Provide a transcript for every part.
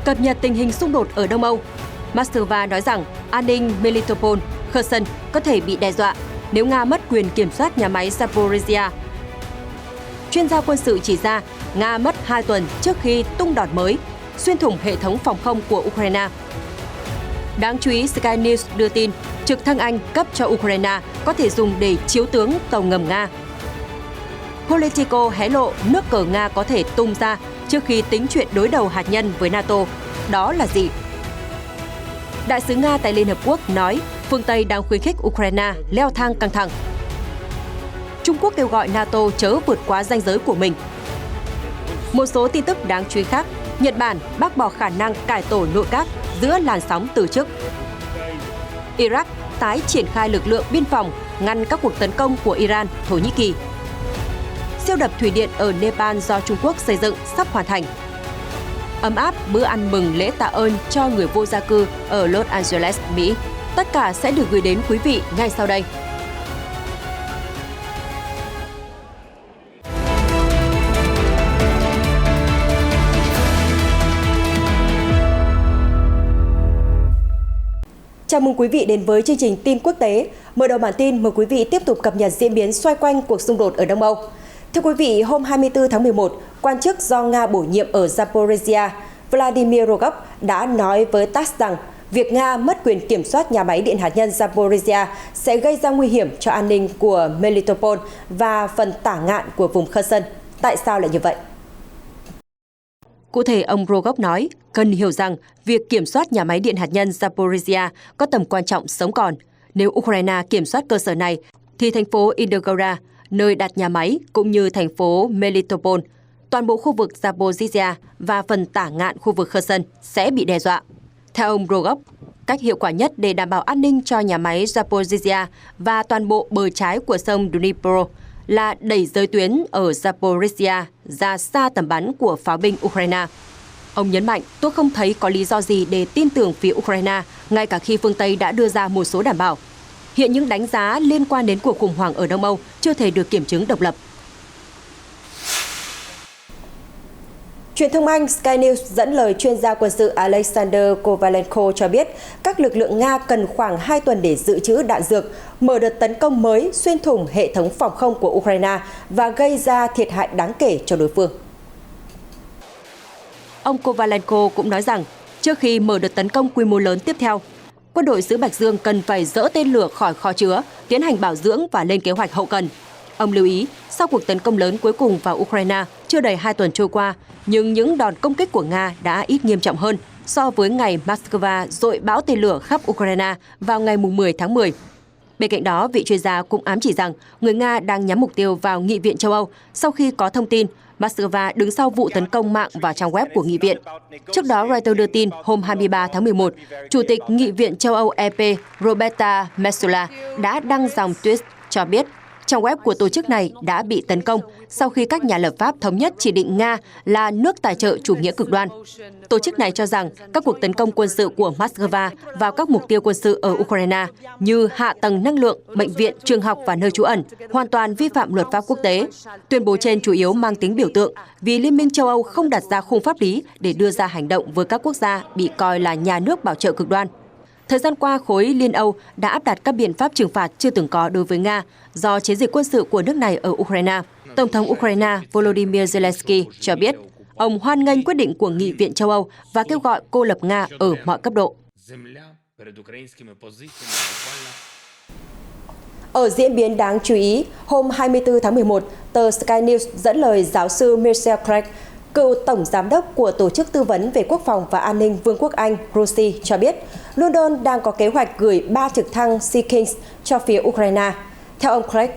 Cập nhật tình hình xung đột ở Đông Âu, Moscow nói rằng an ninh Melitopol, Kherson có thể bị đe dọa nếu Nga mất quyền kiểm soát nhà máy Zaporizhzhia. Chuyên gia quân sự chỉ ra Nga mất 2 tuần trước khi tung đòn mới, xuyên thủng hệ thống phòng không của Ukraine. Đáng chú ý, Sky News đưa tin trực thăng Anh cấp cho Ukraine có thể dùng để chiếu tướng tàu ngầm Nga. Politico hé lộ nước cờ Nga có thể tung ra trước khi tính chuyện đối đầu hạt nhân với NATO. Đó là gì? Đại sứ Nga tại Liên Hợp Quốc nói phương Tây đang khuyến khích Ukraine leo thang căng thẳng. Trung Quốc kêu gọi NATO chớ vượt quá ranh giới của mình. Một số tin tức đáng chú ý khác, Nhật Bản bác bỏ khả năng cải tổ nội các giữa làn sóng từ chức. Iraq tái triển khai lực lượng biên phòng ngăn các cuộc tấn công của Iran, Thổ Nhĩ Kỳ. Siêu đập thủy điện ở Nepal do Trung Quốc xây dựng sắp hoàn thành. Ấm áp bữa ăn mừng lễ tạ ơn cho người vô gia cư ở Los Angeles, Mỹ. Tất cả sẽ được gửi đến quý vị ngay sau đây. Chào mừng quý vị đến với chương trình tin quốc tế. Mở đầu bản tin, mời quý vị tiếp tục cập nhật diễn biến xoay quanh cuộc xung đột ở Đông Âu. Thưa quý vị, hôm 24 tháng 11, quan chức do Nga bổ nhiệm ở Zaporizhzhia, Vladimir Rogov đã nói với TASS rằng việc Nga mất quyền kiểm soát nhà máy điện hạt nhân Zaporizhzhia sẽ gây ra nguy hiểm cho an ninh của Melitopol và phần tả ngạn của vùng Kherson. Tại sao lại như vậy? Cụ thể, ông Rogov nói, cần hiểu rằng việc kiểm soát nhà máy điện hạt nhân Zaporizhzhia có tầm quan trọng sống còn. Nếu Ukraine kiểm soát cơ sở này, thì thành phố Idogora, nơi đặt nhà máy, cũng như thành phố Melitopol, toàn bộ khu vực Zaporizhzhia và phần tả ngạn khu vực Kherson sẽ bị đe dọa. Theo ông Rogov, cách hiệu quả nhất để đảm bảo an ninh cho nhà máy Zaporizhzhia và toàn bộ bờ trái của sông Dnipro là đẩy giới tuyến ở Zaporizhzhia ra xa tầm bắn của pháo binh Ukraine. Ông nhấn mạnh, tôi không thấy có lý do gì để tin tưởng phía Ukraine, ngay cả khi phương Tây đã đưa ra một số đảm bảo. Hiện những đánh giá liên quan đến cuộc khủng hoảng ở Đông Âu chưa thể được kiểm chứng độc lập. Truyền thông Anh Sky News dẫn lời chuyên gia quân sự Alexander Kovalenko cho biết các lực lượng Nga cần khoảng 2 tuần để dự trữ đạn dược, mở đợt tấn công mới xuyên thủng hệ thống phòng không của Ukraine và gây ra thiệt hại đáng kể cho đối phương. Ông Kovalenko cũng nói rằng trước khi mở đợt tấn công quy mô lớn tiếp theo, quân đội xứ Bạch Dương cần phải dỡ tên lửa khỏi kho chứa, tiến hành bảo dưỡng và lên kế hoạch hậu cần. Ông lưu ý, sau cuộc tấn công lớn cuối cùng vào Ukraine chưa đầy 2 tuần trôi qua, nhưng những đòn công kích của Nga đã ít nghiêm trọng hơn so với ngày Moscow dội bão tên lửa khắp Ukraine vào ngày 10 tháng 10. Bên cạnh đó, vị chuyên gia cũng ám chỉ rằng người Nga đang nhắm mục tiêu vào Nghị viện châu Âu sau khi có thông tin Moscow đứng sau vụ tấn công mạng vào trang web của Nghị viện. Trước đó, Reuters đưa tin hôm 23 tháng 11, Chủ tịch Nghị viện châu Âu EP Roberta Metsola đã đăng dòng tweet cho biết trang web của tổ chức này đã bị tấn công sau khi các nhà lập pháp thống nhất chỉ định Nga là nước tài trợ chủ nghĩa cực đoan. Tổ chức này cho rằng các cuộc tấn công quân sự của Moscow vào các mục tiêu quân sự ở Ukraine như hạ tầng năng lượng, bệnh viện, trường học và nơi trú ẩn hoàn toàn vi phạm luật pháp quốc tế. Tuyên bố trên chủ yếu mang tính biểu tượng vì Liên minh châu Âu không đặt ra khung pháp lý để đưa ra hành động với các quốc gia bị coi là nhà nước bảo trợ cực đoan. Thời gian qua, khối Liên Âu đã áp đặt các biện pháp trừng phạt chưa từng có đối với Nga do chiến dịch quân sự của nước này ở Ukraine. Tổng thống Ukraine Volodymyr Zelensky cho biết, ông hoan nghênh quyết định của Nghị viện châu Âu và kêu gọi cô lập Nga ở mọi cấp độ. Ở diễn biến đáng chú ý, hôm 24 tháng 11, tờ Sky News dẫn lời giáo sư Michael Craig, cựu tổng giám đốc của Tổ chức Tư vấn về Quốc phòng và An ninh Vương quốc Anh RUSI cho biết, London đang có kế hoạch gửi 3 trực thăng Sea Kings cho phía Ukraine. Theo ông Craig,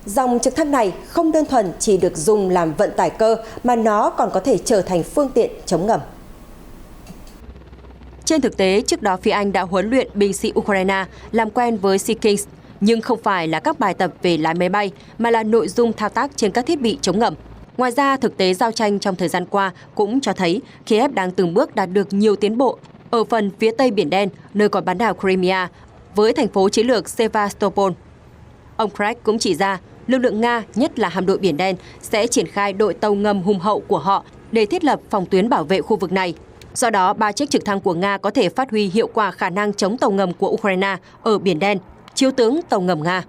dòng trực thăng này không đơn thuần chỉ được dùng làm vận tải cơ mà nó còn có thể trở thành phương tiện chống ngầm. Trên thực tế, trước đó phía Anh đã huấn luyện binh sĩ Ukraine làm quen với Sea Kings, nhưng không phải là các bài tập về lái máy bay mà là nội dung thao tác trên các thiết bị chống ngầm. Ngoài ra, thực tế giao tranh trong thời gian qua cũng cho thấy Kiev đang từng bước đạt được nhiều tiến bộ ở phần phía tây Biển Đen, nơi có bán đảo Crimea, với thành phố chiến lược Sevastopol. Ông Craig cũng chỉ ra, lực lượng Nga, nhất là hạm đội Biển Đen, sẽ triển khai đội tàu ngầm hùng hậu của họ để thiết lập phòng tuyến bảo vệ khu vực này. Do đó, 3 chiếc trực thăng của Nga có thể phát huy hiệu quả khả năng chống tàu ngầm của Ukraine ở Biển Đen, chiếu tướng tàu ngầm Nga.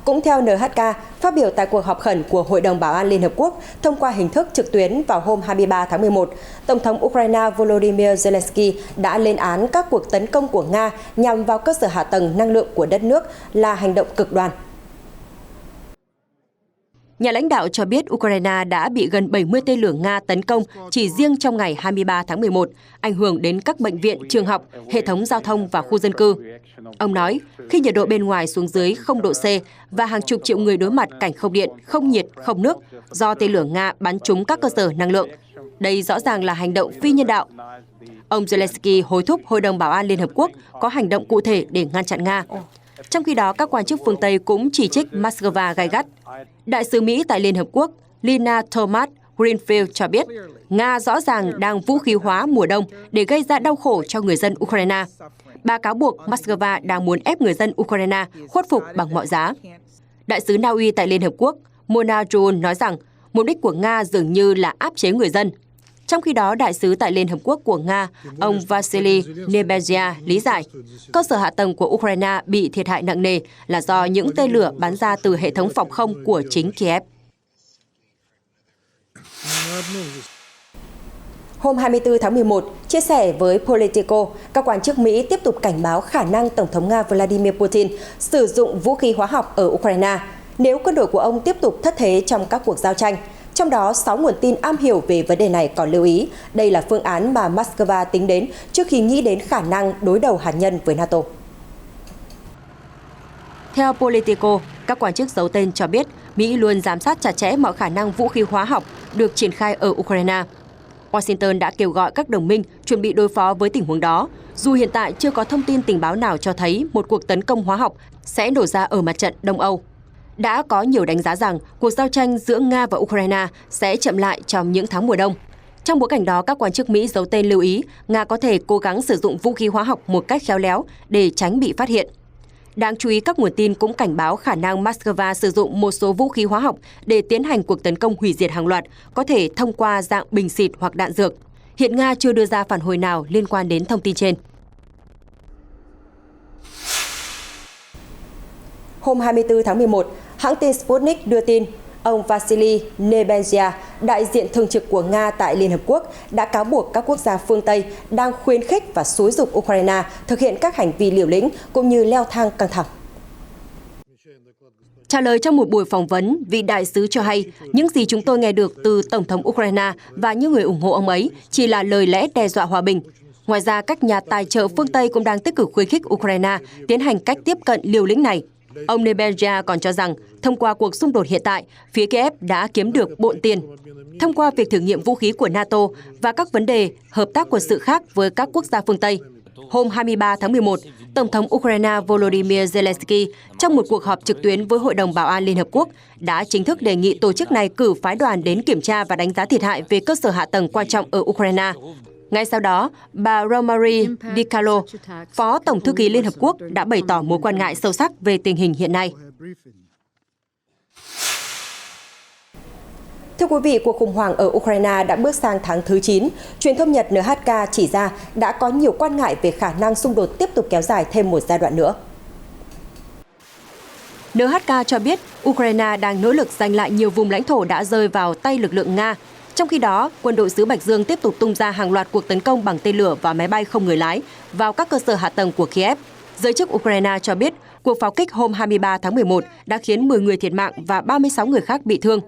Cũng theo NHK, phát biểu tại cuộc họp khẩn của Hội đồng Bảo an Liên Hợp Quốc thông qua hình thức trực tuyến vào hôm 23 tháng 11, Tổng thống Ukraine Volodymyr Zelensky đã lên án các cuộc tấn công của Nga nhằm vào cơ sở hạ tầng năng lượng của đất nước là hành động cực đoan. Nhà lãnh đạo cho biết Ukraine đã bị gần 70 tên lửa Nga tấn công chỉ riêng trong ngày 23 tháng 11, ảnh hưởng đến các bệnh viện, trường học, hệ thống giao thông và khu dân cư. Ông nói, khi nhiệt độ bên ngoài xuống dưới 0 độ C và hàng chục triệu người đối mặt cảnh không điện, không nhiệt, không nước do tên lửa Nga bắn trúng các cơ sở năng lượng, đây rõ ràng là hành động phi nhân đạo. Ông Zelensky hối thúc Hội đồng Bảo an Liên Hợp Quốc có hành động cụ thể để ngăn chặn Nga. Trong khi đó, các quan chức phương Tây cũng chỉ trích Moscow gay gắt. Đại sứ Mỹ tại Liên Hợp Quốc Lina Thomas Greenfield cho biết, Nga rõ ràng đang vũ khí hóa mùa đông để gây ra đau khổ cho người dân Ukraine. Bà cáo buộc Moscow đang muốn ép người dân Ukraine khuất phục bằng mọi giá. Đại sứ Na Uy tại Liên Hợp Quốc Mona Joon nói rằng mục đích của Nga dường như là áp chế người dân. Trong khi đó, đại sứ tại Liên Hợp Quốc của Nga, ông Vasily Nebenzia lý giải, cơ sở hạ tầng của Ukraine bị thiệt hại nặng nề là do những tên lửa bắn ra từ hệ thống phòng không của chính Kiev. Hôm 24 tháng 11, chia sẻ với Politico, các quan chức Mỹ tiếp tục cảnh báo khả năng Tổng thống Nga Vladimir Putin sử dụng vũ khí hóa học ở Ukraine nếu quân đội của ông tiếp tục thất thế trong các cuộc giao tranh. Trong đó, 6 nguồn tin am hiểu về vấn đề này còn lưu ý đây là phương án mà Moscow tính đến trước khi nghĩ đến khả năng đối đầu hạt nhân với NATO. Theo Politico, các quan chức giấu tên cho biết Mỹ luôn giám sát chặt chẽ mọi khả năng vũ khí hóa học được triển khai ở Ukraine. Washington đã kêu gọi các đồng minh chuẩn bị đối phó với tình huống đó, dù hiện tại chưa có thông tin tình báo nào cho thấy một cuộc tấn công hóa học sẽ nổ ra ở mặt trận Đông Âu. Đã có nhiều đánh giá rằng cuộc giao tranh giữa Nga và Ukraine sẽ chậm lại trong những tháng mùa đông. Trong bối cảnh đó, các quan chức Mỹ giấu tên lưu ý Nga có thể cố gắng sử dụng vũ khí hóa học một cách khéo léo để tránh bị phát hiện. Đáng chú ý, các nguồn tin cũng cảnh báo khả năng Moscow sử dụng một số vũ khí hóa học để tiến hành cuộc tấn công hủy diệt hàng loạt, có thể thông qua dạng bình xịt hoặc đạn dược. Hiện Nga chưa đưa ra phản hồi nào liên quan đến thông tin trên. Hôm 24 tháng 11, hãng tin Sputnik đưa tin ông Vasily Nebenzia, đại diện thường trực của Nga tại Liên Hợp Quốc, đã cáo buộc các quốc gia phương Tây đang khuyến khích và xúi giục Ukraine thực hiện các hành vi liều lĩnh cũng như leo thang căng thẳng. Trả lời trong một buổi phỏng vấn, vị đại sứ cho hay những gì chúng tôi nghe được từ Tổng thống Ukraine và những người ủng hộ ông ấy chỉ là lời lẽ đe dọa hòa bình. Ngoài ra, các nhà tài trợ phương Tây cũng đang tích cực khuyến khích Ukraine tiến hành cách tiếp cận liều lĩnh này. Ông Nebenzia còn cho rằng, thông qua cuộc xung đột hiện tại, phía Kiev đã kiếm được bộn tiền. Thông qua việc thử nghiệm vũ khí của NATO và các vấn đề hợp tác quân sự khác với các quốc gia phương Tây. Hôm 23 tháng 11, Tổng thống Ukraine Volodymyr Zelensky trong một cuộc họp trực tuyến với Hội đồng Bảo an Liên Hợp Quốc đã chính thức đề nghị tổ chức này cử phái đoàn đến kiểm tra và đánh giá thiệt hại về cơ sở hạ tầng quan trọng ở Ukraine. Ngay sau đó, bà Romary DiCarlo, Phó Tổng thư ký Liên Hợp Quốc, đã bày tỏ mối quan ngại sâu sắc về tình hình hiện nay. Thưa quý vị, cuộc khủng hoảng ở Ukraine đã bước sang tháng thứ 9. Truyền thông Nhật NHK chỉ ra đã có nhiều quan ngại về khả năng xung đột tiếp tục kéo dài thêm một giai đoạn nữa. NHK cho biết Ukraine đang nỗ lực giành lại nhiều vùng lãnh thổ đã rơi vào tay lực lượng Nga. Trong khi đó, quân đội xứ Bạch Dương tiếp tục tung ra hàng loạt cuộc tấn công bằng tên lửa và máy bay không người lái vào các cơ sở hạ tầng của Kiev. Giới chức Ukraine cho biết cuộc pháo kích hôm 23 tháng 11 đã khiến 10 người thiệt mạng và 36 người khác bị thương.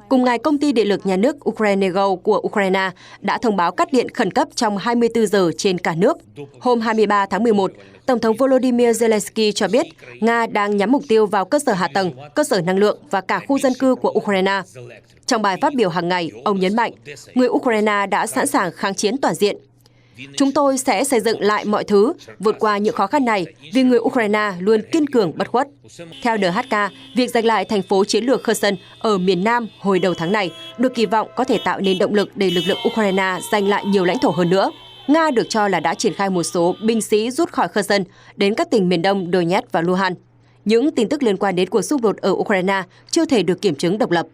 Cùng ngày, Công ty Điện lực Nhà nước Ukrenergo của Ukraine đã thông báo cắt điện khẩn cấp trong 24 giờ trên cả nước. Hôm 23 tháng 11, Tổng thống Volodymyr Zelensky cho biết Nga đang nhắm mục tiêu vào cơ sở hạ tầng, cơ sở năng lượng và cả khu dân cư của Ukraine. Trong bài phát biểu hàng ngày, ông nhấn mạnh, người Ukraine đã sẵn sàng kháng chiến toàn diện. Chúng tôi sẽ xây dựng lại mọi thứ, vượt qua những khó khăn này, vì người Ukraine luôn kiên cường bất khuất. Theo NHK, việc giành lại thành phố chiến lược Kherson ở miền Nam hồi đầu tháng này được kỳ vọng có thể tạo nên động lực để lực lượng Ukraine giành lại nhiều lãnh thổ hơn nữa. Nga được cho là đã triển khai một số binh sĩ rút khỏi Kherson đến các tỉnh miền đông Donetsk và Luhansk. Những tin tức liên quan đến cuộc xung đột ở Ukraine chưa thể được kiểm chứng độc lập.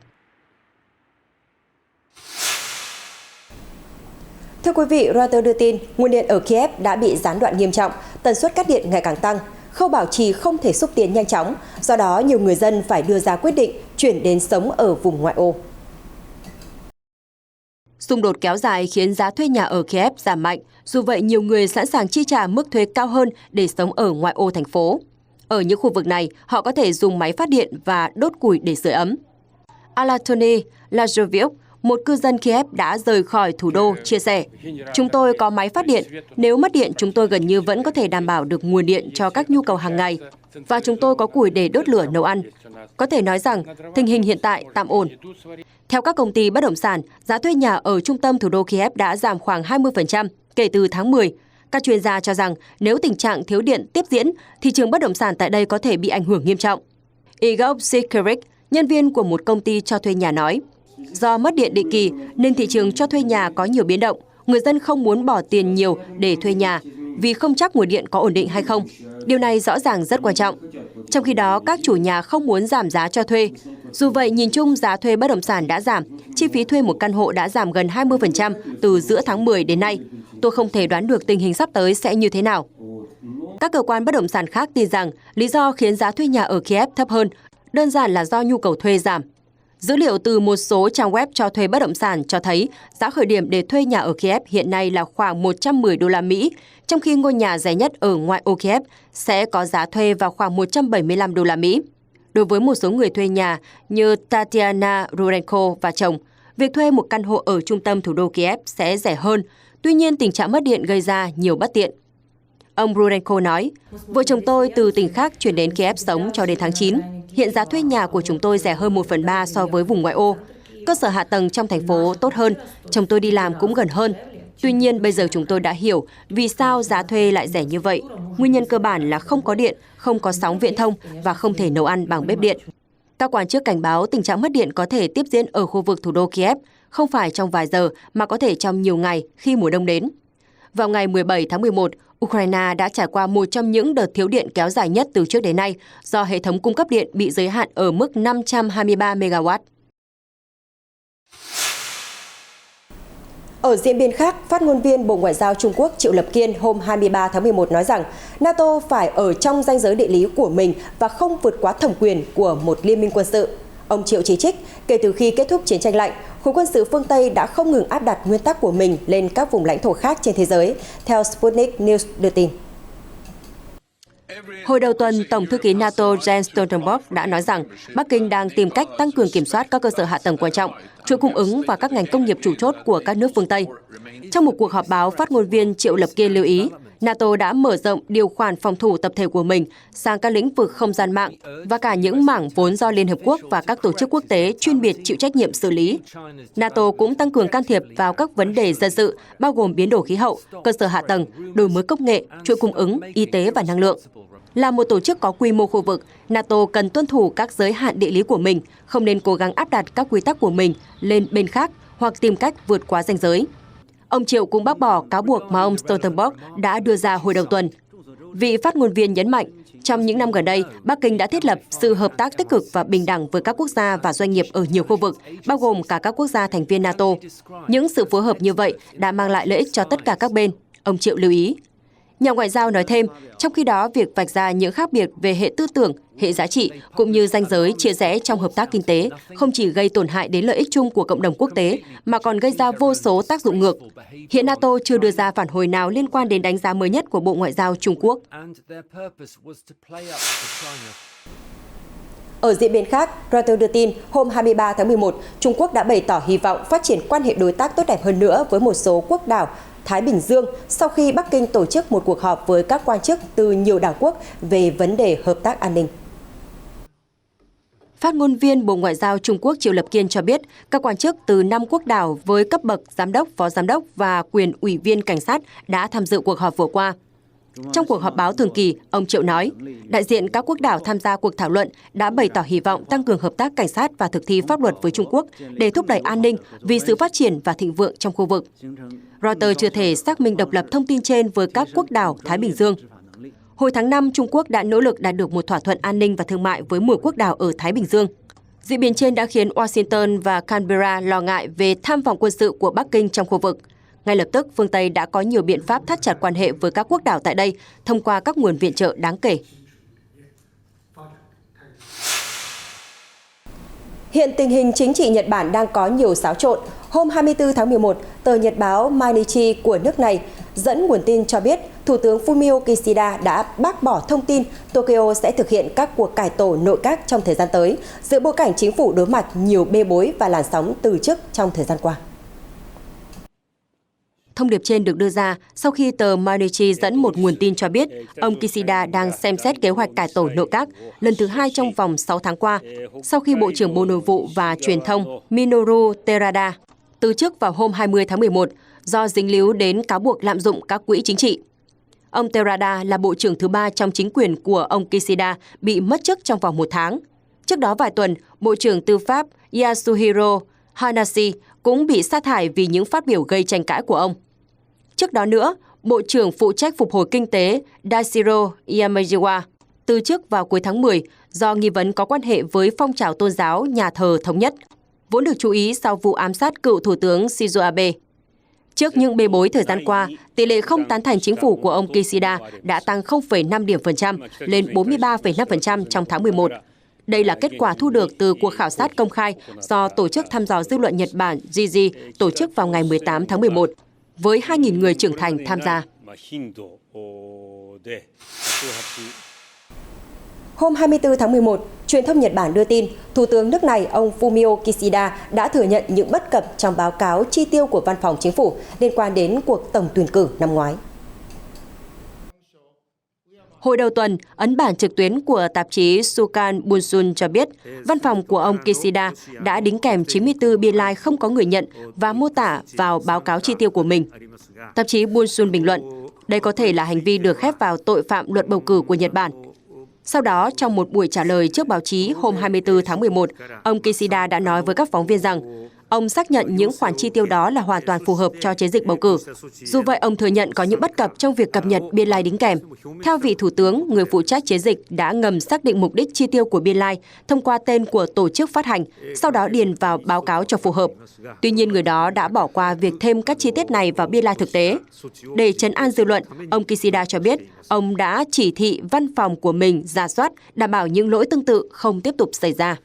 Thưa quý vị, Reuters đưa tin nguồn điện ở Kiev đã bị gián đoạn nghiêm trọng, tần suất cắt điện ngày càng tăng, khâu bảo trì không thể xúc tiến nhanh chóng, do đó nhiều người dân phải đưa ra quyết định chuyển đến sống ở vùng ngoại ô. Xung đột kéo dài khiến giá thuê nhà ở Kiev giảm mạnh, dù vậy nhiều người sẵn sàng chi trả mức thuê cao hơn để sống ở ngoại ô thành phố. Ở những khu vực này, họ có thể dùng máy phát điện và đốt củi để sưởi ấm. Anatoly Lazoviuk, một cư dân Kiev đã rời khỏi thủ đô, chia sẻ, "Chúng tôi có máy phát điện, nếu mất điện chúng tôi gần như vẫn có thể đảm bảo được nguồn điện cho các nhu cầu hàng ngày, và chúng tôi có củi để đốt lửa nấu ăn. Có thể nói rằng tình hình hiện tại tạm ổn." Theo các công ty bất động sản, giá thuê nhà ở trung tâm thủ đô Kiev đã giảm khoảng 20% kể từ tháng 10. Các chuyên gia cho rằng nếu tình trạng thiếu điện tiếp diễn, thị trường bất động sản tại đây có thể bị ảnh hưởng nghiêm trọng. Igor Sikerik, nhân viên của một công ty cho thuê nhà nói, do mất điện định kỳ nên thị trường cho thuê nhà có nhiều biến động. Người dân không muốn bỏ tiền nhiều để thuê nhà vì không chắc nguồn điện có ổn định hay không. Điều này rõ ràng rất quan trọng. Trong khi đó, các chủ nhà không muốn giảm giá cho thuê. Dù vậy, nhìn chung giá thuê bất động sản đã giảm. Chi phí thuê một căn hộ đã giảm gần 20% từ giữa tháng 10 đến nay. Tôi không thể đoán được tình hình sắp tới sẽ như thế nào. Các cơ quan bất động sản khác tin rằng lý do khiến giá thuê nhà ở Kiev thấp hơn đơn giản là do nhu cầu thuê giảm. Dữ liệu từ một số trang web cho thuê bất động sản cho thấy giá khởi điểm để thuê nhà ở Kiev hiện nay là khoảng 110 đô la Mỹ, trong khi ngôi nhà rẻ nhất ở ngoại ô Kiev sẽ có giá thuê vào khoảng 175 đô la Mỹ. Đối với một số người thuê nhà như Tatiana Rurenko và chồng, việc thuê một căn hộ ở trung tâm thủ đô Kiev sẽ rẻ hơn, tuy nhiên tình trạng mất điện gây ra nhiều bất tiện. Ông Rurenko nói, vợ chồng tôi từ tỉnh khác chuyển đến Kiev sống cho đến tháng 9. Hiện giá thuê nhà của chúng tôi rẻ hơn 1/3 so với vùng ngoại ô. Cơ sở hạ tầng trong thành phố tốt hơn, chồng tôi đi làm cũng gần hơn. Tuy nhiên, bây giờ chúng tôi đã hiểu vì sao giá thuê lại rẻ như vậy. Nguyên nhân cơ bản là không có điện, không có sóng viễn thông và không thể nấu ăn bằng bếp điện. Các quan chức cảnh báo tình trạng mất điện có thể tiếp diễn ở khu vực thủ đô Kiev, không phải trong vài giờ mà có thể trong nhiều ngày khi mùa đông đến. Vào ngày 17 tháng 11, Ukraine đã trải qua một trong những đợt thiếu điện kéo dài nhất từ trước đến nay do hệ thống cung cấp điện bị giới hạn ở mức 523 MW. Ở diễn biến khác, phát ngôn viên Bộ Ngoại giao Trung Quốc Triệu Lập Kiên hôm 23 tháng 11 nói rằng NATO phải ở trong ranh giới địa lý của mình và không vượt quá thẩm quyền của một liên minh quân sự. Ông Triệu chỉ trích, kể từ khi kết thúc chiến tranh lạnh, khối quân sự phương Tây đã không ngừng áp đặt nguyên tắc của mình lên các vùng lãnh thổ khác trên thế giới, theo Sputnik News đưa tin. Hồi đầu tuần, Tổng thư ký NATO Jens Stoltenberg đã nói rằng Bắc Kinh đang tìm cách tăng cường kiểm soát các cơ sở hạ tầng quan trọng, chuỗi cung ứng và các ngành công nghiệp chủ chốt của các nước phương Tây. Trong một cuộc họp báo, phát ngôn viên Triệu Lập Kiên lưu ý, NATO đã mở rộng điều khoản phòng thủ tập thể của mình sang các lĩnh vực không gian mạng và cả những mảng vốn do Liên Hợp Quốc và các tổ chức quốc tế chuyên biệt chịu trách nhiệm xử lý. NATO cũng tăng cường can thiệp vào các vấn đề dân sự, bao gồm biến đổi khí hậu, cơ sở hạ tầng, đổi mới công nghệ, chuỗi cung ứng, y tế và năng lượng. Là một tổ chức có quy mô khu vực, NATO cần tuân thủ các giới hạn địa lý của mình, không nên cố gắng áp đặt các quy tắc của mình lên bên khác hoặc tìm cách vượt quá ranh giới. Ông Triệu cũng bác bỏ cáo buộc mà ông Stoltenberg đã đưa ra hồi đầu tuần. Vị phát ngôn viên nhấn mạnh, trong những năm gần đây, Bắc Kinh đã thiết lập sự hợp tác tích cực và bình đẳng với các quốc gia và doanh nghiệp ở nhiều khu vực, bao gồm cả các quốc gia thành viên NATO. Những sự phối hợp như vậy đã mang lại lợi ích cho tất cả các bên, ông Triệu lưu ý. Nhà ngoại giao nói thêm, trong khi đó việc vạch ra những khác biệt về hệ tư tưởng, hệ giá trị cũng như ranh giới chia rẽ trong hợp tác kinh tế không chỉ gây tổn hại đến lợi ích chung của cộng đồng quốc tế mà còn gây ra vô số tác dụng ngược. Hiện NATO chưa đưa ra phản hồi nào liên quan đến đánh giá mới nhất của Bộ Ngoại giao Trung Quốc. Ở diễn biến khác, Reuters đưa tin hôm 23 tháng 11, Trung Quốc đã bày tỏ hy vọng phát triển quan hệ đối tác tốt đẹp hơn nữa với một số quốc đảo Thái Bình Dương sau khi Bắc Kinh tổ chức một cuộc họp với các quan chức từ nhiều đảo quốc về vấn đề hợp tác an ninh. Phát ngôn viên Bộ Ngoại giao Trung Quốc Triệu Lập Kiên cho biết, các quan chức từ 5 quốc đảo với cấp bậc giám đốc, phó giám đốc và quyền ủy viên cảnh sát đã tham dự cuộc họp vừa qua. Trong cuộc họp báo thường kỳ, ông Triệu nói, đại diện các quốc đảo tham gia cuộc thảo luận đã bày tỏ hy vọng tăng cường hợp tác cảnh sát và thực thi pháp luật với Trung Quốc để thúc đẩy an ninh vì sự phát triển và thịnh vượng trong khu vực. Reuters chưa thể xác minh độc lập thông tin trên với các quốc đảo Thái Bình Dương. Hồi tháng 5, Trung Quốc đã nỗ lực đạt được một thỏa thuận an ninh và thương mại với 10 quốc đảo ở Thái Bình Dương. Diễn biến trên đã khiến Washington và Canberra lo ngại về tham vọng quân sự của Bắc Kinh trong khu vực. Ngay lập tức, phương Tây đã có nhiều biện pháp thắt chặt quan hệ với các quốc đảo tại đây thông qua các nguồn viện trợ đáng kể. Hiện tình hình chính trị Nhật Bản đang có nhiều xáo trộn. Hôm 24 tháng 11, tờ nhật báo Mainichi của nước này dẫn nguồn tin cho biết Thủ tướng Fumio Kishida đã bác bỏ thông tin Tokyo sẽ thực hiện các cuộc cải tổ nội các trong thời gian tới, giữa bối cảnh chính phủ đối mặt nhiều bê bối và làn sóng từ chức trong thời gian qua. Thông điệp trên được đưa ra sau khi tờ Mainichi dẫn một nguồn tin cho biết ông Kishida đang xem xét kế hoạch cải tổ nội các lần thứ 2 trong vòng 6 tháng qua, sau khi Bộ trưởng Bộ Nội vụ và Truyền thông Minoru Terada từ chức vào hôm 20 tháng 11 do dính líu đến cáo buộc lạm dụng các quỹ chính trị. Ông Terada là bộ trưởng thứ 3 trong chính quyền của ông Kishida bị mất chức trong vòng 1 tháng. Trước đó vài tuần, Bộ trưởng Tư pháp Yasuhiro Hanashi cũng bị sa thải vì những phát biểu gây tranh cãi của ông. Trước đó nữa, Bộ trưởng phụ trách phục hồi kinh tế Daishiro Yamajiwa từ chức vào cuối tháng 10 do nghi vấn có quan hệ với phong trào tôn giáo Nhà thờ Thống nhất, vốn được chú ý sau vụ ám sát cựu Thủ tướng Shinzo Abe. Trước những bê bối thời gian qua, tỷ lệ không tán thành chính phủ của ông Kishida đã tăng 0,5 điểm phần trăm lên 43,5% trong tháng 11. Đây là kết quả thu được từ cuộc khảo sát công khai do Tổ chức thăm dò dư luận Nhật Bản JIJI tổ chức vào ngày 18 tháng 11, với 2.000 người trưởng thành tham gia. Hôm 24 tháng 11, truyền thông Nhật Bản đưa tin, Thủ tướng nước này ông Fumio Kishida đã thừa nhận những bất cập trong báo cáo chi tiêu của Văn phòng Chính phủ liên quan đến cuộc tổng tuyển cử năm ngoái. Hồi đầu tuần, ấn bản trực tuyến của tạp chí Sukan Bunsun cho biết văn phòng của ông Kishida đã đính kèm 94 biên lai không có người nhận và mô tả vào báo cáo chi tiêu của mình. Tạp chí Bunsun bình luận, đây có thể là hành vi được khép vào tội phạm luật bầu cử của Nhật Bản. Sau đó, trong một buổi trả lời trước báo chí hôm 24 tháng 11, ông Kishida đã nói với các phóng viên rằng ông xác nhận những khoản chi tiêu đó là hoàn toàn phù hợp cho chiến dịch bầu cử. Dù vậy, ông thừa nhận có những bất cập trong việc cập nhật biên lai đính kèm. Theo vị Thủ tướng, người phụ trách chiến dịch đã ngầm xác định mục đích chi tiêu của biên lai thông qua tên của tổ chức phát hành, sau đó điền vào báo cáo cho phù hợp. Tuy nhiên, người đó đã bỏ qua việc thêm các chi tiết này vào biên lai thực tế. Để trấn an dư luận, ông Kishida cho biết ông đã chỉ thị văn phòng của mình rà soát, đảm bảo những lỗi tương tự không tiếp tục xảy ra.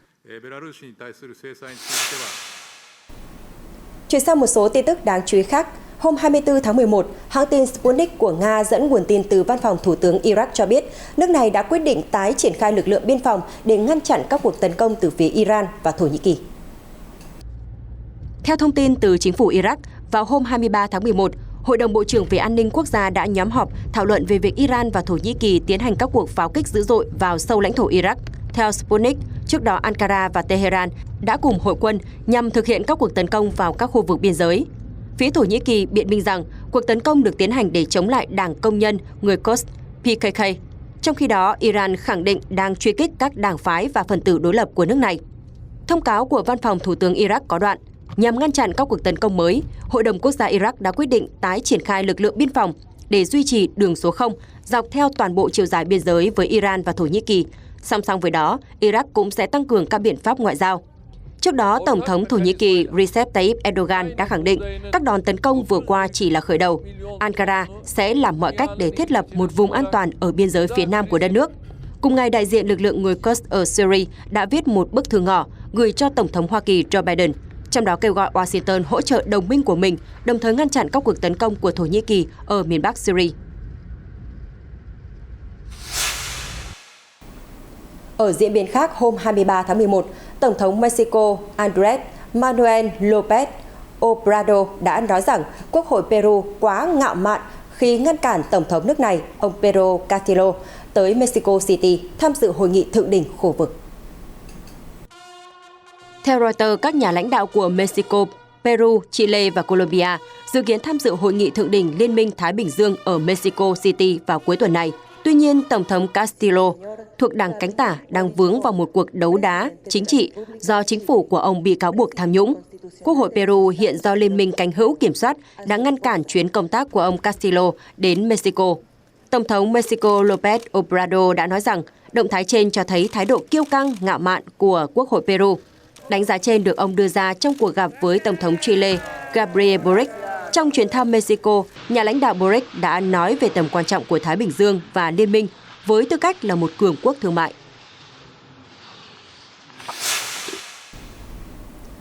Chuyển sang một số tin tức đáng chú ý khác, hôm 24 tháng 11, hãng tin Sputnik của Nga dẫn nguồn tin từ văn phòng Thủ tướng Iraq cho biết nước này đã quyết định tái triển khai lực lượng biên phòng để ngăn chặn các cuộc tấn công từ phía Iran và Thổ Nhĩ Kỳ. Theo thông tin từ chính phủ Iraq, vào hôm 23 tháng 11, Hội đồng Bộ trưởng về An ninh Quốc gia đã nhóm họp thảo luận về việc Iran và Thổ Nhĩ Kỳ tiến hành các cuộc pháo kích dữ dội vào sâu lãnh thổ Iraq. Theo Sputnik, trước đó Ankara và Tehran đã cùng hội quân nhằm thực hiện các cuộc tấn công vào các khu vực biên giới. Phía Thổ Nhĩ Kỳ biện minh rằng cuộc tấn công được tiến hành để chống lại Đảng Công nhân người Kurd PKK. Trong khi đó, Iran khẳng định đang truy kích các đảng phái và phần tử đối lập của nước này. Thông cáo của Văn phòng Thủ tướng Iraq có đoạn, nhằm ngăn chặn các cuộc tấn công mới, Hội đồng Quốc gia Iraq đã quyết định tái triển khai lực lượng biên phòng để duy trì đường số 0 dọc theo toàn bộ chiều dài biên giới với Iran và Thổ Nhĩ Kỳ. Song song với đó, Iraq cũng sẽ tăng cường các biện pháp ngoại giao. Trước đó, Tổng thống Thổ Nhĩ Kỳ Recep Tayyip Erdogan đã khẳng định các đòn tấn công vừa qua chỉ là khởi đầu. Ankara sẽ làm mọi cách để thiết lập một vùng an toàn ở biên giới phía nam của đất nước. Cùng ngày, đại diện lực lượng người Kurd ở Syria đã viết một bức thư ngỏ gửi cho Tổng thống Hoa Kỳ Joe Biden, trong đó kêu gọi Washington hỗ trợ đồng minh của mình, đồng thời ngăn chặn các cuộc tấn công của Thổ Nhĩ Kỳ ở miền Bắc Syria. Ở diễn biến khác, hôm 23 tháng 11, Tổng thống Mexico Andrés Manuel López Obrador đã nói rằng Quốc hội Peru quá ngạo mạn khi ngăn cản Tổng thống nước này, ông Pedro Castillo, tới Mexico City tham dự hội nghị thượng đỉnh khu vực. Theo Reuters, các nhà lãnh đạo của Mexico, Peru, Chile và Colombia dự kiến tham dự hội nghị thượng đỉnh Liên minh Thái Bình Dương ở Mexico City vào cuối tuần này. Tuy nhiên, Tổng thống Castillo thuộc đảng cánh tả đang vướng vào một cuộc đấu đá chính trị do chính phủ của ông bị cáo buộc tham nhũng. Quốc hội Peru hiện do Liên minh cánh hữu kiểm soát đã ngăn cản chuyến công tác của ông Castillo đến Mexico. Tổng thống Mexico López Obrador đã nói rằng động thái trên cho thấy thái độ kiêu căng, ngạo mạn của Quốc hội Peru. Đánh giá trên được ông đưa ra trong cuộc gặp với Tổng thống Chile Gabriel Boric. Trong chuyến thăm Mexico, nhà lãnh đạo Boric đã nói về tầm quan trọng của Thái Bình Dương và Liên minh với tư cách là một cường quốc thương mại.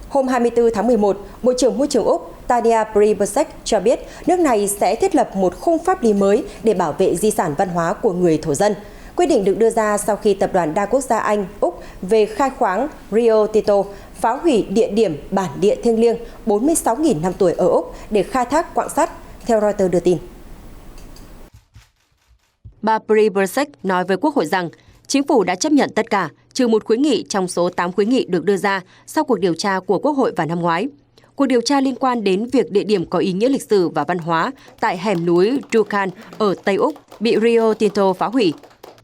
Hôm 24 tháng 11, Bộ trưởng Môi trường Úc Tania Plibersek cho biết nước này sẽ thiết lập một khung pháp lý mới để bảo vệ di sản văn hóa của người thổ dân. Quyết định được đưa ra sau khi tập đoàn đa quốc gia Anh, Úc về khai khoáng Rio Tinto phá hủy địa điểm bản địa thiêng liêng 46.000 năm tuổi ở Úc để khai thác quặng sắt, theo Reuters đưa tin. Bà Plibersek nói với Quốc hội rằng chính phủ đã chấp nhận tất cả, trừ một khuyến nghị trong số 8 khuyến nghị được đưa ra sau cuộc điều tra của Quốc hội vào năm ngoái. Cuộc điều tra liên quan đến việc địa điểm có ý nghĩa lịch sử và văn hóa tại hẻm núi Drukan ở Tây Úc bị Rio Tinto phá hủy.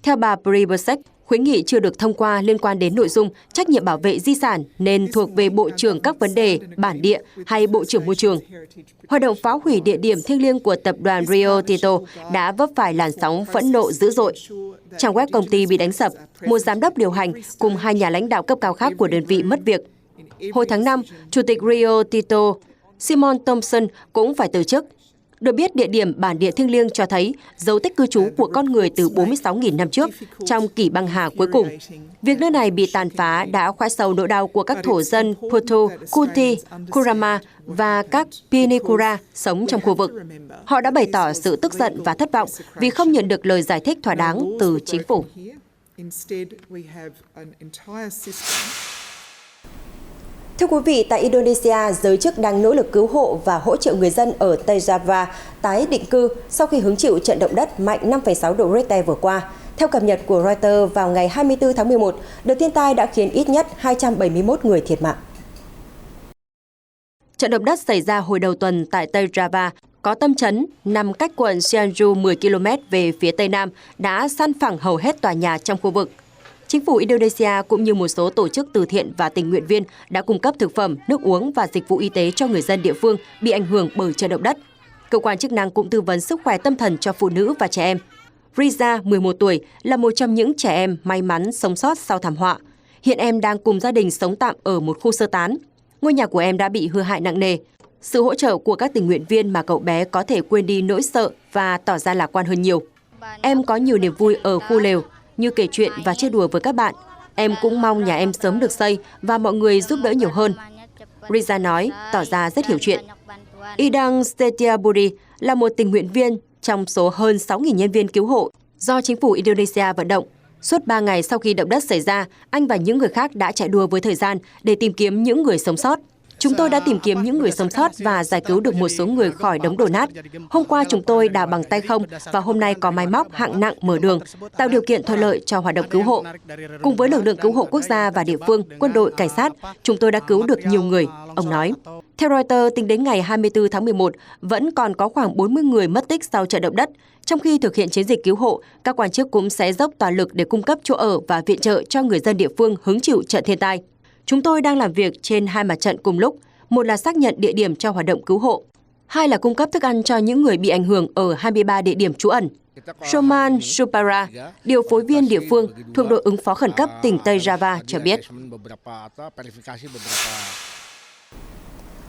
Theo bà Plibersek, khuyến nghị chưa được thông qua liên quan đến nội dung trách nhiệm bảo vệ di sản nên thuộc về Bộ trưởng các vấn đề bản địa hay Bộ trưởng Môi trường. Hoạt động phá hủy địa điểm thiêng liêng của tập đoàn Rio Tinto đã vấp phải làn sóng phẫn nộ dữ dội. Trang web công ty bị đánh sập, một giám đốc điều hành cùng 2 nhà lãnh đạo cấp cao khác của đơn vị mất việc. Hồi tháng 5, Chủ tịch Rio Tinto Simon Thompson cũng phải từ chức. Được biết, địa điểm bản địa thiêng liêng cho thấy dấu tích cư trú của con người từ 46.000 năm trước trong kỷ băng hà cuối cùng. Việc nơi này bị tàn phá đã khoét sâu nỗi đau của các thổ dân Putu, Kuti, Kurama và các Pinikura sống trong khu vực. Họ đã bày tỏ sự tức giận và thất vọng vì không nhận được lời giải thích thỏa đáng từ chính phủ. Thưa quý vị, tại Indonesia, giới chức đang nỗ lực cứu hộ và hỗ trợ người dân ở Tây Java tái định cư sau khi hứng chịu trận động đất mạnh 5,6 độ Richter vừa qua. Theo cập nhật của Reuters, vào ngày 24 tháng 11, đợt thiên tai đã khiến ít nhất 271 người thiệt mạng. Trận động đất xảy ra hồi đầu tuần tại Tây Java, có tâm chấn nằm cách quận Cianjur 10 km về phía tây nam, đã san phẳng hầu hết tòa nhà trong khu vực. Chính phủ Indonesia cũng như một số tổ chức từ thiện và tình nguyện viên đã cung cấp thực phẩm, nước uống và dịch vụ y tế cho người dân địa phương bị ảnh hưởng bởi trận động đất. Cơ quan chức năng cũng tư vấn sức khỏe tâm thần cho phụ nữ và trẻ em. Riza, 11 tuổi, là một trong những trẻ em may mắn sống sót sau thảm họa. Hiện em đang cùng gia đình sống tạm ở một khu sơ tán. Ngôi nhà của em đã bị hư hại nặng nề. Sự hỗ trợ của các tình nguyện viên mà cậu bé có thể quên đi nỗi sợ và tỏ ra lạc quan hơn nhiều. Em có nhiều niềm vui ở khu lều, như kể chuyện và chơi đùa với các bạn. Em cũng mong nhà em sớm được xây và mọi người giúp đỡ nhiều hơn. Riza nói, tỏ ra rất hiểu chuyện. Idang Setiabudi là một tình nguyện viên trong số hơn 6.000 nhân viên cứu hộ do chính phủ Indonesia vận động. Suốt 3 ngày sau khi động đất xảy ra, anh và những người khác đã chạy đua với thời gian để tìm kiếm những người sống sót. Chúng tôi đã tìm kiếm những người sống sót và giải cứu được một số người khỏi đống đổ nát. Hôm qua chúng tôi đào bằng tay không và hôm nay có máy móc hạng nặng mở đường, tạo điều kiện thuận lợi cho hoạt động cứu hộ. Cùng với lực lượng cứu hộ quốc gia và địa phương, quân đội, cảnh sát, chúng tôi đã cứu được nhiều người, ông nói. Theo Reuters, tính đến ngày 24 tháng 11, vẫn còn có khoảng 40 người mất tích sau trận động đất. Trong khi thực hiện chiến dịch cứu hộ, các quan chức cũng sẽ dốc toàn lực để cung cấp chỗ ở và viện trợ cho người dân địa phương hứng chịu trận thiên tai. Chúng tôi đang làm việc trên 2 mặt trận cùng lúc, một là xác nhận địa điểm cho hoạt động cứu hộ, 2 là cung cấp thức ăn cho những người bị ảnh hưởng ở 23 địa điểm trú ẩn. Shoman Supara, điều phối viên địa phương thuộc đội ứng phó khẩn cấp tỉnh Tây Java cho biết.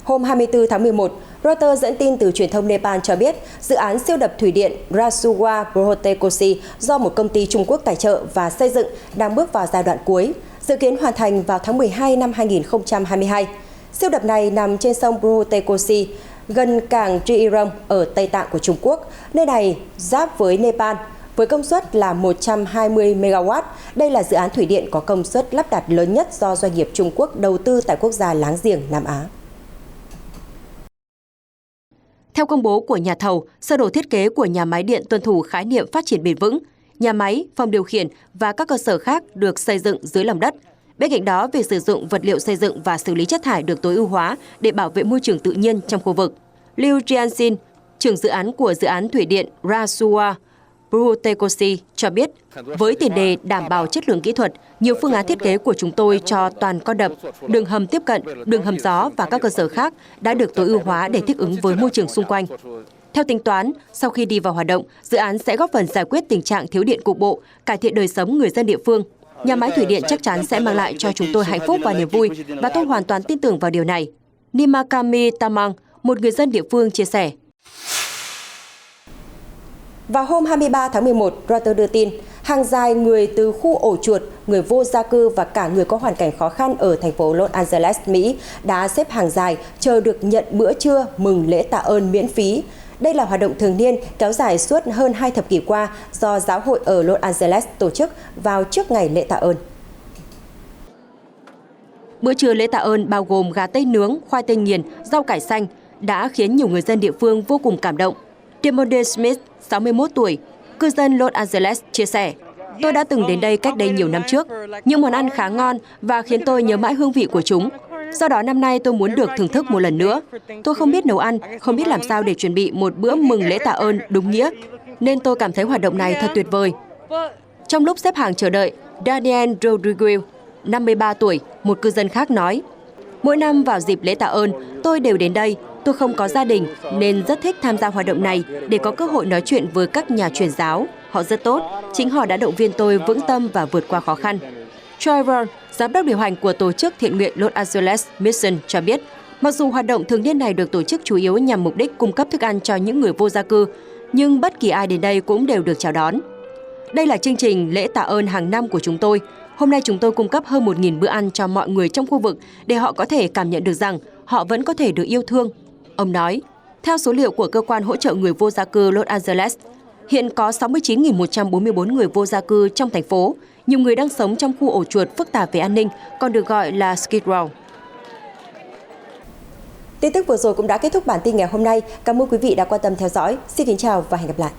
Hôm 24 tháng 11, Reuters dẫn tin từ truyền thông Nepal cho biết dự án siêu đập thủy điện Rasuwa Brotekosi do một công ty Trung Quốc tài trợ và xây dựng đang bước vào giai đoạn cuối, dự kiến hoàn thành vào tháng 12 năm 2022. Siêu đập này nằm trên sông Brotekosi, gần cảng Jiirong ở Tây Tạng của Trung Quốc. Nơi này giáp với Nepal, với công suất là 120 MW. Đây là dự án thủy điện có công suất lắp đặt lớn nhất do doanh nghiệp Trung Quốc đầu tư tại quốc gia láng giềng Nam Á. Theo công bố của nhà thầu, sơ đồ thiết kế của nhà máy điện tuân thủ khái niệm phát triển bền vững. Nhà máy, phòng điều khiển và các cơ sở khác được xây dựng dưới lòng đất. Bên cạnh đó, việc sử dụng vật liệu xây dựng và xử lý chất thải được tối ưu hóa để bảo vệ môi trường tự nhiên trong khu vực. Liu Jianxin, trưởng dự án của dự án thủy điện Rasuwa Brotekosi cho biết, với tiền đề đảm bảo chất lượng kỹ thuật, nhiều phương án thiết kế của chúng tôi cho toàn con đập, đường hầm tiếp cận, đường hầm gió và các cơ sở khác đã được tối ưu hóa để thích ứng với môi trường xung quanh. Theo tính toán, sau khi đi vào hoạt động, dự án sẽ góp phần giải quyết tình trạng thiếu điện cục bộ, cải thiện đời sống người dân địa phương. Nhà máy thủy điện chắc chắn sẽ mang lại cho chúng tôi hạnh phúc và niềm vui, và tôi hoàn toàn tin tưởng vào điều này. Nimakami Tamang, một người dân địa phương chia sẻ. Vào hôm 23 tháng 11, Reuters đưa tin, hàng dài người từ khu ổ chuột, người vô gia cư và cả người có hoàn cảnh khó khăn ở thành phố Los Angeles, Mỹ đã xếp hàng dài chờ được nhận bữa trưa mừng lễ tạ ơn miễn phí. Đây là hoạt động thường niên kéo dài suốt hơn 2 thập kỷ qua do giáo hội ở Los Angeles tổ chức vào trước ngày lễ tạ ơn. Bữa trưa lễ tạ ơn bao gồm gà tây nướng, khoai tây nghiền, rau cải xanh đã khiến nhiều người dân địa phương vô cùng cảm động. Timothy Smith, 61 tuổi, cư dân Los Angeles, chia sẻ, tôi đã từng đến đây cách đây nhiều năm trước. Những món ăn khá ngon và khiến tôi nhớ mãi hương vị của chúng. Do đó năm nay tôi muốn được thưởng thức một lần nữa. Tôi không biết nấu ăn, không biết làm sao để chuẩn bị một bữa mừng lễ tạ ơn đúng nghĩa, nên tôi cảm thấy hoạt động này thật tuyệt vời. Trong lúc xếp hàng chờ đợi, Daniel Rodriguez, 53 tuổi, một cư dân khác nói, mỗi năm vào dịp lễ tạ ơn, tôi đều đến đây. Tôi không có gia đình nên rất thích tham gia hoạt động này để có cơ hội nói chuyện với các nhà truyền giáo. Họ rất tốt, chính họ đã động viên tôi vững tâm và vượt qua khó khăn. Trevor, giám đốc điều hành của tổ chức thiện nguyện Los Angeles Mission cho biết, mặc dù hoạt động thường niên này được tổ chức chủ yếu nhằm mục đích cung cấp thức ăn cho những người vô gia cư, nhưng bất kỳ ai đến đây cũng đều được chào đón. Đây là chương trình lễ tạ ơn hàng năm của chúng tôi. Hôm nay chúng tôi cung cấp hơn 1.000 bữa ăn cho mọi người trong khu vực để họ có thể cảm nhận được rằng họ vẫn có thể được yêu thương. Ông nói, theo số liệu của cơ quan hỗ trợ người vô gia cư Los Angeles, hiện có 69.144 người vô gia cư trong thành phố. Nhiều người đang sống trong khu ổ chuột phức tạp về an ninh, còn được gọi là Skid Row. Tin tức vừa rồi cũng đã kết thúc bản tin ngày hôm nay. Cảm ơn quý vị đã quan tâm theo dõi. Xin kính chào và hẹn gặp lại.